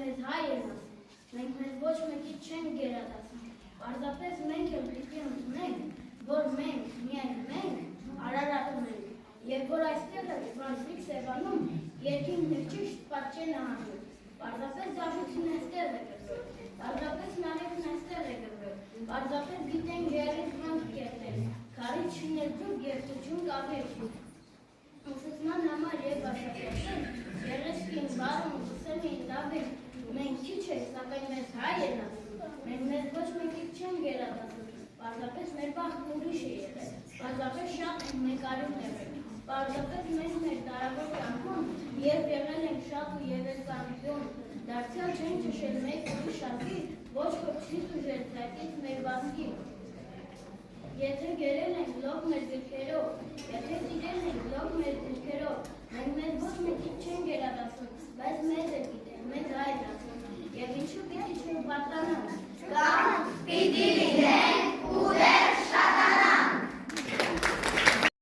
մեզ հայերն ասում, մենք մեզ ոչ մեկի չենք գերադասում, պարզապես մենք էլ պիտի ընդունենք, որ մենք, միայն մենք, Արարատում ենք, և որ այստեղ է Ֆրանսիկ Սևանում երկինքն իր ճիշտ պատճեն է հանդում, պարզապես դաշույթին այստեղ է գրվել, պարզապես նարեկն այստեղ է գրվել, պարզապես գիտենք գերից մանք կերտել, քարից շիներջուկ և թուջուն կավեր, ուսուցման համար և բաշակերտել, Երեսկին բարում ուսել էին լավ են, մենք քիչ ենք, սակայն մեզ հայերն ասում, մենք մեզ ոչ մեկի չեն գերադասում, պարզապես մեր բախտն ուրիշ է եղել, պարզապես շատ մենք արյուն եղել, պարզապես մենք մեր տարավոր կյանքում, երբ եղել ենք շատ ու եղել կամիոն, դարձյալ չեն ճշել մեկ ուրիշ շարքի, ոչ որ չի տուժել ծայտից մեր վասկի, եթե գերել ենք լոք մեր գրքերով, եթե սիրել ենք լոք մեր գրքերով, մենք մեզ ոչ մեկի չեն գերադասում, բայց մեզ